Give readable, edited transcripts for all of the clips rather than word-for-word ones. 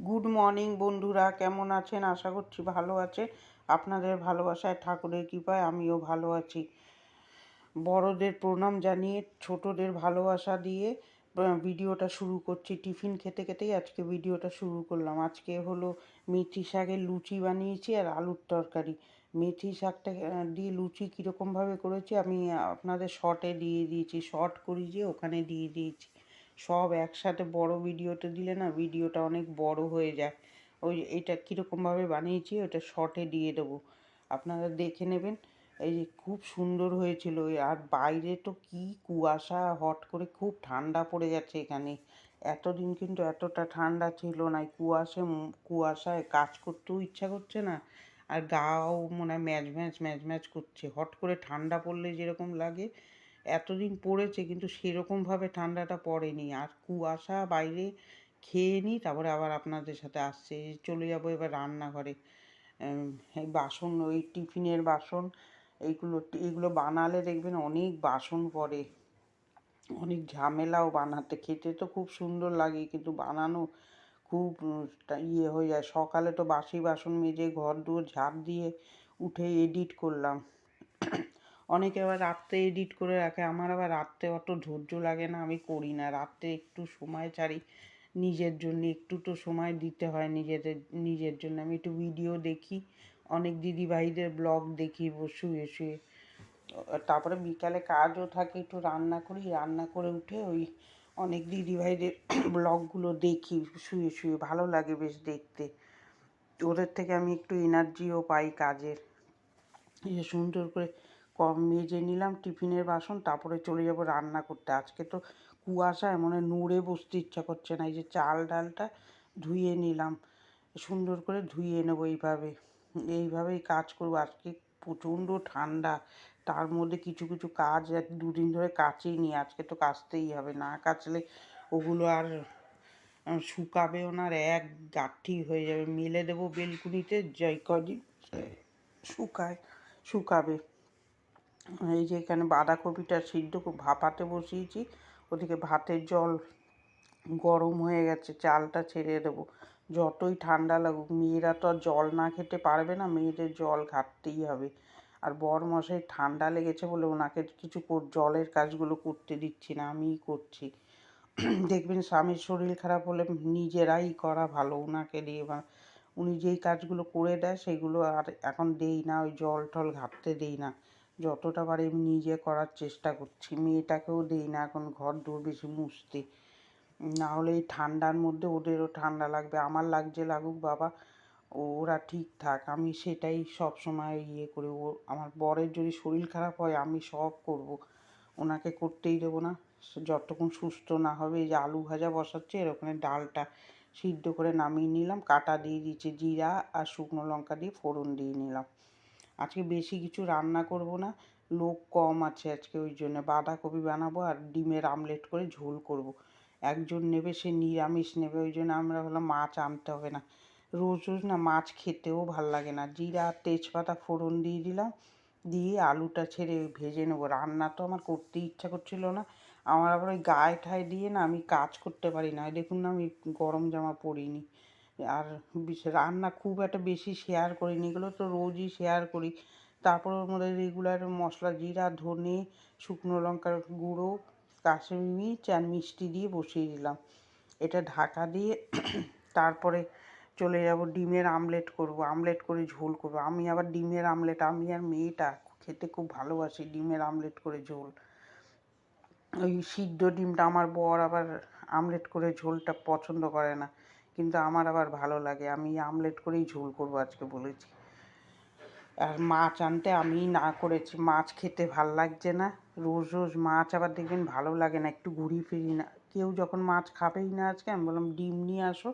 Good morning বন্ধুরা, কেমন আছেন? আশা করছি ভালো আছে। আপনাদের ভালোবাসায় ঠাকুরের কৃপায় আমিও ভালো আছি। বড়দের প্রণাম জানিয়ে ছোটদের ভালোবাসা দিয়ে ভিডিওটা শুরু করছি। টিফিন খেতে খেতেই আজকে ভিডিওটা শুরু করলাম। আজকে হলো মেথি শাকের লুচি বানিয়েছি আর আলুর তরকারি। মেথি শাকটা দিয়ে লুচি কীরকমভাবে করেছি আমি আপনাদের শর্টে দিয়ে দিয়েছি, শর্ট করি যে ওখানে দিয়ে দিয়েছি। সব একসাথে বড় ভিডিওতে দিলে না ভিডিওটা অনেক বড় হয়ে যায়। ওই এটা কীরকমভাবে বানিয়েছি ওটা শর্টে দিয়ে দেবো, আপনারা দেখে নেবেন। এই যে খুব সুন্দর হয়েছিল। আর বাইরে তো কি কুয়াশা, হট করে খুব ঠান্ডা পড়ে গেছে এখানে। এতদিন কিন্তু এতটা ঠান্ডা ছিল না। কুয়াশায় কাজ করতেও ইচ্ছা করছে না, আর গাও মনে হয় ম্যাজ ম্যাজ করছে। হট করে ঠান্ডা পড়লে যেরকম লাগে এতদিন পড়েছে, কিন্তু সেরকমভাবে ঠান্ডাটা পড়েনি। আর কুয়াশা বাইরে। খেয়ে নিই, তারপরে আবার আপনাদের সাথে আসছে। চলে যাবো এবার রান্নাঘরে। এই বাসন, ওই টিফিনের বাসন, এইগুলো এইগুলো বানালে দেখবেন অনেক বাসন পড়ে, অনেক ঝামেলাও বানাতে। খেতে তো খুব সুন্দর লাগে, কিন্তু বানানো খুব হয়ে যায়। সকালে তো বাসি বাসন মেজে ঘর দুয়ার ঝাড় দিয়ে উঠে এডিট করলাম। অনেকে আবার রাত্রে এডিট করে রাখে, আমার আবার রাত্রে অত ধৈর্য লাগে না, আমি করি না। রাত্রে একটু সময় ছাড়ি নিজের জন্য, একটু তো সময় দিতে হয় নিজের জন্য। আমি একটু ভিডিও দেখি, অনেক দিদিভাইদের ব্লগ দেখি শুয়ে শুয়ে। তারপরে বিকালে কাজও থাকে, একটু রান্না করি, রান্না করে উঠে ওই অনেক দিদিভাইদের ব্লগগুলো দেখি শুয়ে শুয়ে। ভালো লাগে বেশ দেখতে, ওদের থেকে আমি একটু এনার্জিও পাই কাজের। এই যে সুন্দর করে মেজে নিলাম টিফিনের বাসন, তারপরে চলে যাব রান্না করতে। আজকে তো কুয়াশায় মনে নড়ে বসতে ইচ্ছা করছে না। এই যে চাল ডালটা ধুয়ে নিলাম, সুন্দর করে ধুয়ে নেবো। এইভাবেই কাজ করবো। আজকে প্রচণ্ড ঠান্ডা, তার মধ্যে কিছু কিছু কাজ দুদিন ধরে কাচেইনি, আজকে তো কাচতেই হবে। না কাচলে ওগুলো আর শুকাবেও না, আর এক গাঁঠি হয়ে যাবে। মেলে দেবো বেলকুনিতে, যাই কদিন শুকাবে। এই যে এখানে বাঁধাকপিটা সিদ্ধ ভাপাতে বসিয়েছি, ওদিকে ভাতের জল গরম হয়ে গেছে, চালটা ছেড়ে দেবো। যতই ঠান্ডা লাগুক, মেয়েরা তো আর জল না খেতে পারবে না, মেয়েদের জল ঘাটতেই হবে। আর বরমশাই ঠান্ডা লেগেছে বলে ওনাকে কিছু জলের কাজগুলো করতে দিচ্ছি না, আমিই করছি। দেখবেন স্বামীর শরীর খারাপ হলে নিজেরাই করা ভালো, ওনাকে দিয়ে। উনি যেই কাজগুলো করে দেয় সেগুলো আর এখন দেই না, ওই জল টল ঘাটতে দেই না। যতটা পারি আমি নিজে করার চেষ্টা করছি। মেয়েটাকেও দেই না এখন ঘর দৌড় বেশি মুছতে, না হলে এই ঠান্ডার মধ্যে ওদেরও ঠান্ডা লাগবে। আমার লাগছে লাগুক বাবা, ওরা ঠিক থাক, আমি সেটাই সব সময় করি। আমার বরের যদি শরীর খারাপ হয় আমি সব করব, ওনাকে করতেই দেবো না যতক্ষণ সুস্থ না হবে। এই যে আলু ভাজা বসাচ্ছে, এর ওখানে ডালটা সিদ্ধ করে নামিয়ে নিলাম, কাটা দিয়ে দিচ্ছি, জিরা আর শুকনো লঙ্কা দিয়ে ফোড়ন দিয়ে নিলাম। আজকে বেশি কিছু রান্না করব না, লোক কম আছে আজকে, ওই জন্য বাঁধাকপি বানাবো আর ডিমের আমলেট করে ঝোল করব। একজন নেবে, সে নিরামিষ নেবে, ওই জন্য আমরা হলাম মাছ আনতে হবে না। রোজ রোজ না মাছ খেতেও ভাল লাগে না। জিরা আর তেজপাতা ফোড়ন দিয়ে দিলাম, দিয়ে আলুটা ছেড়ে ভেজে নেবো। রান্না তো আমার করতে ইচ্ছা করছিল না, আমার আবার ওই গায়ে ঠায় দিয়ে না আমি কাজ করতে পারি না। দেখুন না, আমি গরম জামা পরিনি। আর রান্না খুব একটা বেশি শেয়ার করিনি, এগুলো তো রোজই শেয়ার করি। তারপর ওর মধ্যে রেগুলার মশলা, জিরা, ধনে, শুকনো লঙ্কার গুঁড়ো, কাশ্মীরি মির্চ আর মিষ্টি দিয়ে বসিয়ে দিলাম। এটা ঢাকা দিয়ে তারপরে চলে যাব ডিমের আমলেট করব, আমলেট করে ঝোল করব। আমি আবার ডিমের আমলেট, আমি আর মেয়েটা খেতে খুব ভালোবাসি ডিমের আমলেট করে ঝোল। ওই সিদ্ধ ডিমটা আমার বর আবার আমলেট করে ঝোলটা পছন্দ করে না, কিন্তু আমার আবার ভালো লাগে। আমি আমলেট করেই ঝোল করব আজকে বলেছি। আর মাছ আনতে আমি না করেছি, মাছ খেতে ভাল লাগছে না। রোজ রোজ মাছ আবার দেখবেন ভালো লাগে না, একটু ঘুরি ফিরি না। কেউ যখন মাছ খাবেই না আজকে, আমি বললাম ডিম নিয়ে আসো,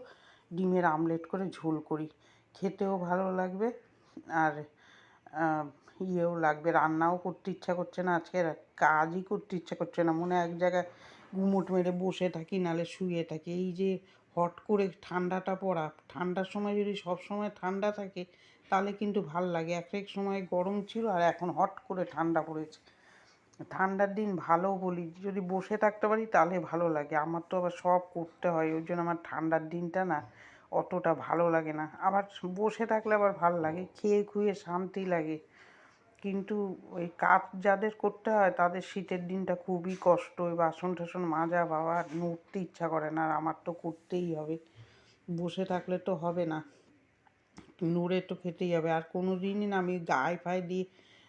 ডিমের আমলেট করে ঝোল করি, খেতেও ভালো লাগবে। আর ইয়েও লাগবে, রান্নাও করতে ইচ্ছা করছে না আজকে, কাজই করতে ইচ্ছা করছে না। মনে হয় এক জায়গায় গুমোট মেরে বসে থাকি, নাহলে শুয়ে থাকি। এই যে হট করে ঠান্ডাটা পড়া, ঠান্ডার সময় যদি সব সময় ঠান্ডা থাকে তাহলে কিন্তু ভাল লাগে। এক এক সময় গরম ছিল আর এখন হট করে ঠান্ডা পড়েছে। ঠান্ডার দিন ভালো বলি, যদি বসে থাকতে পারি তাহলে ভালো লাগে। আমার তো আবার সব করতে হয়, ওই জন্য আমার ঠান্ডার দিনটা না অতটা ভালো লাগে না। আবার বসে থাকলে আবার ভালো লাগে, খেয়ে খুয়ে শান্তি লাগে। কিন্তু ওই কাজ যাদের করতে হয় তাদের শীতের দিনটা খুবই কষ্ট। ওই বাসন টাসন মাজা, বাবা নড়তে ইচ্ছা করে না, আর আমার তো করতেই হবে, বসে থাকলে তো হবে না, নড়ে তো খেতেই হবে। আর কোনো দিনই না আমি গায়ে ফায়ে দিয়ে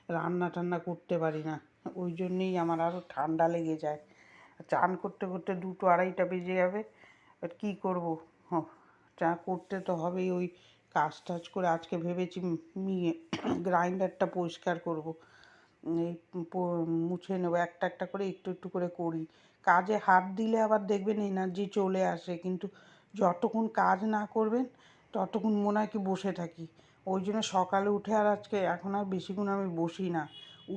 রান্না টান্না করতে পারি না, ওই জন্যেই আমার আরও ঠান্ডা লেগে যায়। চান করতে করতে 2-2 আড়াইটা বেজে যাবে, আর কী করবো, চা করতে তো হবেই। ওই কাজ টাজ করে আজকে ভেবেছি গ্রাইন্ডারটা পরিষ্কার করব, এই মুছে নেবো, একটা একটা করে একটু একটু করে করি। কাজে হাত দিলে আবার দেখবেন এনার্জি চলে আসে, কিন্তু যতক্ষণ কাজ না করবেন ততক্ষণ মনে হয় কি বসে থাকি। ওই জন্য সকালে উঠে আর আজকে এখন আর বেশিক্ষণ আমি বসি না,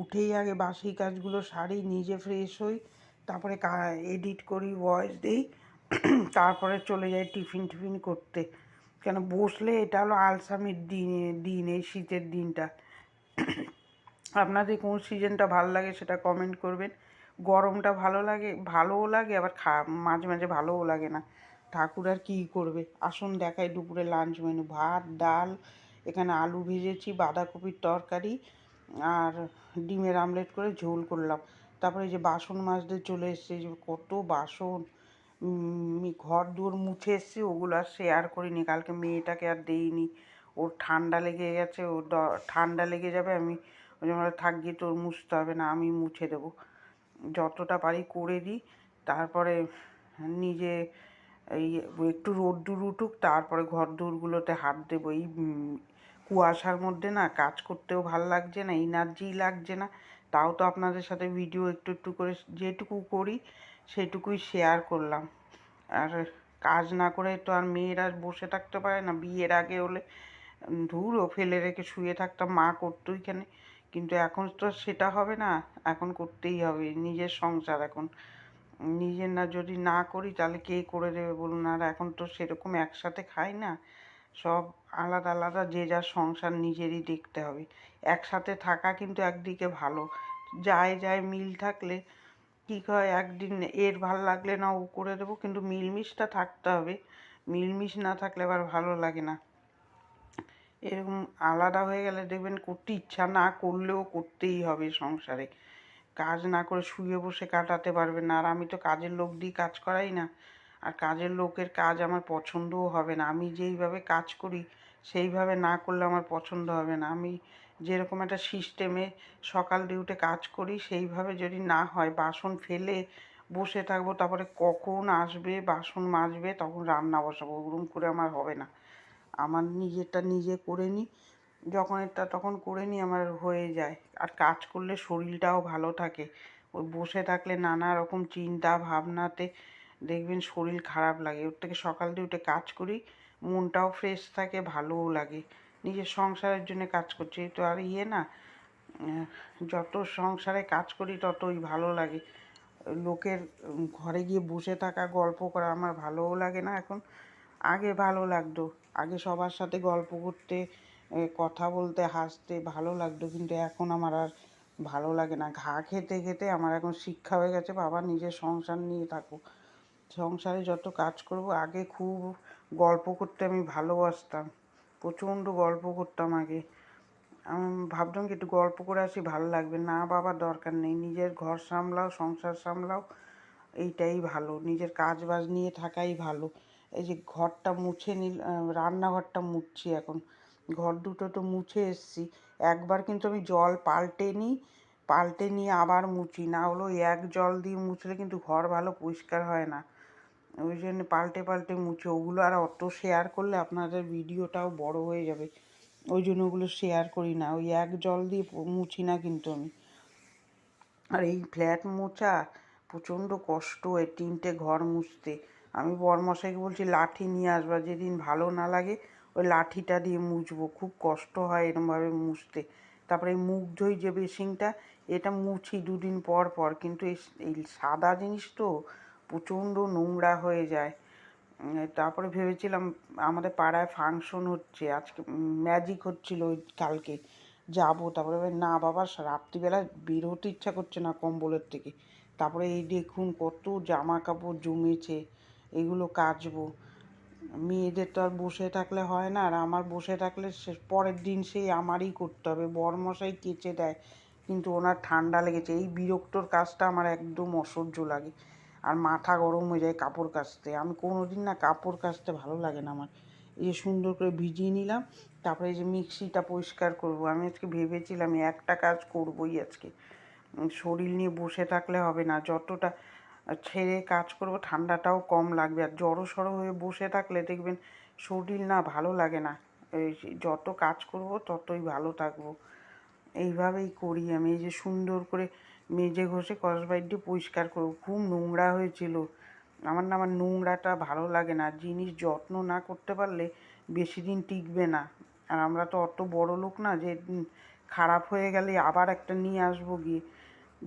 উঠেই আগে বাসি কাজগুলো সারি, নিজে ফ্রেশ হই, তারপরে এডিট করি, ভয়েস দিই, তারপরে চলে যাই টিফিন টিফিন করতে। কেন বসলে এটা হলো আলসামির দিন এই শীতের দিনটা। আপনাদের কোন সিজনটা ভালো লাগে সেটা কমেন্ট করবেন। গরমটা ভালো লাগে, ভালোও লাগে, আবার মাঝে মাঝে ভালোও লাগে না। ঠাকুর আর কী করবে। আসুন দেখাই দুপুরে লাঞ্চ মেনু। ভাত, ডাল, এখানে আলু ভেজেছি, বাঁধাকপির তরকারি, আর ডিমের আমলেট করে ঝোল করলাম। তারপরে এই যে বাসন মাজতে চলে এসেছে, যে কত বাসন, ঘর দুয়ার মুছে এসেছি, ওগুলো আর শেয়ার করিনি, কালকে মেয়েটাকে আর দেইনি, ওর ঠান্ডা লেগে গেছে, ওর ঠান্ডা লেগে যাবে, আমি ওই জন্য থাক গিয়ে তোর মুছতে হবে না, আমি মুছে দেবো, যতটা পারি করে দিই। তারপরে নিজে এই একটু রোদ্দুর উঠুক, তারপরে ঘর দৌড়গুলোতে হাত দেবো। এই কুয়াশার মধ্যে না কাজ করতেও ভাল লাগছে না, এনার্জিই লাগছে না। তাও তো আপনাদের সাথে ভিডিও একটু একটু করে যেটুকু করি সেটুকুই শেয়ার করলাম। আর কাজ না করে তো আর মেয়েরা বসে থাকতে পারে না। বিয়ের আগে হলে ধুরো ফেলে রেখে শুয়ে থাকতাম, মা করতো এখানে, কিন্তু এখন তো সেটা হবে না, এখন করতেই হবে, নিজের সংসার এখন। নিজের না যদি না করি তাহলে কে করে দেবে বলুন। আর এখন তো সেরকম একসাথে খাই না, সব আলাদা আলাদা, যে যার সংসার নিজেরই দেখতে হবে। একসাথে থাকা কিন্তু একদিকে ভালো, যায় মিল থাকলে কী হয়, একদিন এর ভালো লাগলে না ও করে দেবো, কিন্তু মিলমিশটা থাকতে হবে, মিলমিশ না থাকলে আবার ভালো লাগে না। এরকম আলাদা হয়ে গেলে দেখবেন করতে ইচ্ছা না করলেও করতেই হবে সংসারে, কাজ না করে শুয়ে বসে কাটাতে পারবেন না। আর আমি তো কাজের লোক দিয়ে কাজ করাই না, আর কাজের লোকের কাজ আমার পছন্দও হবে না। আমি যেইভাবে কাজ করি সেইভাবে না করলে আমার পছন্দ হবে না। আমি যেরকম একটা সিস্টেমে সকাল দিয়ে উঠে কাজ করি সেইভাবে যদি না হয়, বাসন ফেলে বসে থাকবো, তারপরে কখন আসবে বাসন মাজবে, তখন রান্না বসাবো, ওরকম করে আমার হবে না। আমার নিজেরটা নিজে করে নিই, যখন এটা তখন করে নিই, আমার হয়ে যায়। আর কাজ করলে শরীরটাও ভালো থাকে, ওই বসে থাকলে নানা রকম চিন্তা ভাবনাতে দেখবেন শরীর খারাপ লাগে। ওর থেকে সকাল দিয়ে উঠে কাজ করি, মনটাও ফ্রেশ থাকে, ভালোও লাগে। নিজের সংসারের জন্য কাজ করছি তো আর না, যত সংসারে কাজ করি ততই ভালো লাগে। লোকের ঘরে গিয়ে বসে থাকা, গল্প করা আমার ভালোও লাগে না এখন। আগে ভালো লাগতো, আগে সবার সাথে গল্প করতে, কথা বলতে, হাসতে ভালো লাগতো, কিন্তু এখন আমার আর ভালো লাগে না। ঘা খেতে খেতে আমার এখন শিক্ষা হয়ে গেছে, বাবা নিজের সংসার নিয়ে থাকো, সংসারে যত কাজ করব। আগে খুব গল্প করতে আমি ভালোবাসতাম, প্রচণ্ড গল্প করতাম আগে। আমি ভাবতাম কি একটু গল্প করে আসি, ভালো লাগবে না, বাবা দরকার নেই, নিজের ঘর সামলাও, সংসার সামলাও, এইটাই ভালো, নিজের কাজ বাজ নিয়ে থাকাই ভালো। এই যে ঘরটা মুছে রান্নাঘরটা মুছছি এখন, ঘর দুটো তো মুছে এসছি, একবার কিন্তু আমি জল পাল্টে নিয়ে আবার মুছি, না হলো এক জল দিয়ে মুছলে কিন্তু ঘর ভালো পরিষ্কার হয় না, ওই জন্য পাল্টে পাল্টে মুছি। ওগুলো আর অত শেয়ার করলে আপনাদের ভিডিওটাও বড় হয়ে যাবে, ওই জন্য ওগুলো শেয়ার করি না, ওই এক জল দিয়ে মুছি না কিন্তু আমি। আর এই ফ্ল্যাট মোছা প্রচণ্ড কষ্ট, এই 3টে ঘর মুছতে। আমি বরমশাইকে বলছি লাঠি নিয়ে আসবা, যেদিন ভালো না লাগে ওই লাঠিটা দিয়ে মুছবো, খুব কষ্ট হয় এরমভাবে মুছতে। তারপরে এই মুখ ধুই যে বেসিনটা, এটা মুছি 2 দিন পর পর, কিন্তু এই সাদা জিনিস তো প্রচণ্ড নোংরা হয়ে যায়। তারপরে ভেবেছিলাম আমাদের পাড়ায় ফাংশন হচ্ছে আজকে, ম্যাজিক হচ্ছিল ওই কালকে, যাবো, তারপরে না বাবা রাত্রিবেলা বের হতে ইচ্ছা করছে না কম্বলের থেকে। তারপরে এই দেখুন কত জামা কাপড় জমেছে, এগুলো কাচবো, মেয়েদের তো আর বসে থাকলে হয় না, আর আমার বসে থাকলে সে পরের দিন সেই আমারই করতে হবে। বরমশাই কেচে দেয়, কিন্তু ওনার ঠান্ডা লেগেছে। এই বিরক্তর কাজটা আমার একদম অসহ্য লাগে, আর মাথা গরম হয়ে যায় কাপড় কাচতে। আমি কোনো দিন না কাপড় কাচতে ভালো লাগে না আমার। এই যে সুন্দর করে ভিজিয়ে নিলাম, তারপরে এই যে মিক্সিটা পরিষ্কার করব। আমি আজকে ভেবেছিলাম একটা কাজ করবই আজকে। শরীর নিয়ে বসে থাকলে হবে না, যতটা ছেড়ে কাজ করব ঠান্ডাটাও কম লাগবে। আর জড়ো সড়ো হয়ে বসে থাকলে দেখবেন শরীর না ভালো লাগে না। এই যত কাজ করব ততই ভালো থাকবো। এইভাবেই করি আমি। এই যে সুন্দর করে মেজে ঘষে কসবাইট দিয়ে পরিষ্কার করবো। খুব নোংরা হয়েছিল। আমার নোংরাটা ভালো লাগে না। জিনিস যত্ন না করতে পারলে বেশি দিন টিকবে না। আর আমরা তো অত বড় লোক না যে খারাপ হয়ে গেলে আবার একটা নিয়ে আসবো গিয়ে।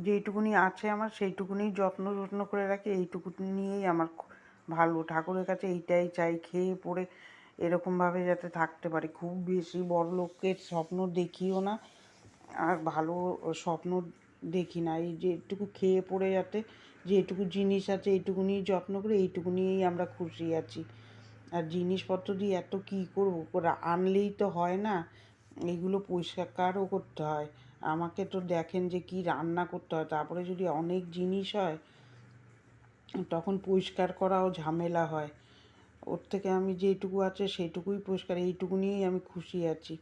যেইটুকুনি আছে আমার সেইটুকুনি যত্ন করে রাখি। এইটুকু নিয়েই আমার ভালো। ঠাকুরের কাছে এইটাই চাই, খেয়ে পড়ে এরকমভাবে যাতে থাকতে পারি। খুব বেশি বড় লোকের স্বপ্ন দেখিও না, আর ভালো স্বপ্ন দেখি না। এই যেটুকু খেয়ে পড়ে যাতে যেটুকু জিনিস আছে এইটুকু নিয়ে যত্ন করে এইটুকু নিয়েই আমরা খুশি আছি। আর জিনিসপত্র দিয়ে এত কী করবো, আনলেই তো হয় না, এগুলো পরিষ্কারও করতে হয়। আমাকে তো দেখেন যে কি রান্না করতে হয়, তারপরে যদি অনেক জিনিস হয় তখন পরিষ্কার করাও ঝামেলা হয়। ওর থেকে আমি যেইটুকু আছে সেইটুকুই পরিষ্কার, এইটুকু নিয়েই আমি খুশি আছি।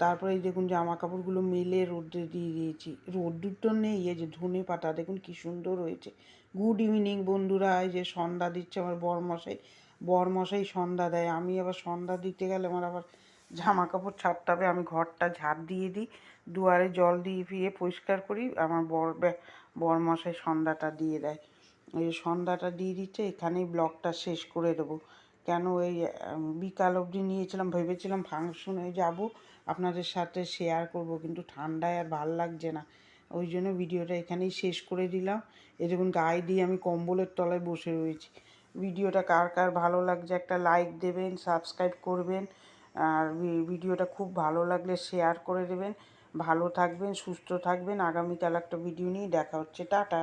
তারপরে এই দেখুন জামা কাপড়গুলো মেলে রোদ্রে দিয়ে দিয়েছি। রোদ্দুর তো নেই, এই যে ধনে পাতা দেখুন কি সুন্দর হয়েছে। গুড ইভিনিং বন্ধুরা। এই যে সন্ধ্যা দিচ্ছে আমার বরমশাই সন্ধ্যা দেয়। আমি আবার সন্ধ্যা দিতে গেলে আমার আবার জামা কাপড় ছাড়তে হবে। আমি ঘরটা ঝাড় দিয়ে দিই, দুয়ারে জল দিয়ে ফিয়ে পরিষ্কার করি। আমার বরমশাই সন্ধ্যাটা দিয়ে দেয়। এই সন্ধ্যাটা দিয়ে দিচ্ছে, এখানেই ব্লগটা শেষ করে দেবো। কেন এই বিকাল অবধি নিয়েছিলাম, ভেবেছিলাম ফাংশনে যাব আপনাদের সাথে শেয়ার করব, কিন্তু ঠান্ডায় আর ভাল লাগছে না। ওই জন্য ভিডিওটা এখানেই শেষ করে দিলাম। এই দেখুন গায়ে দিয়ে আমি কম্বলের তলায় বসে রয়েছি। ভিডিওটা কার কার ভালো লাগছে একটা লাইক দেবেন, সাবস্ক্রাইব করবেন, আর ভিডিওটা খুব ভালো লাগলে শেয়ার করে দেবেন। ভালো থাকবেন, সুস্থ থাকবেন। আগামীকাল একটা ভিডিও নিয়ে দেখা হচ্ছে। টাটা।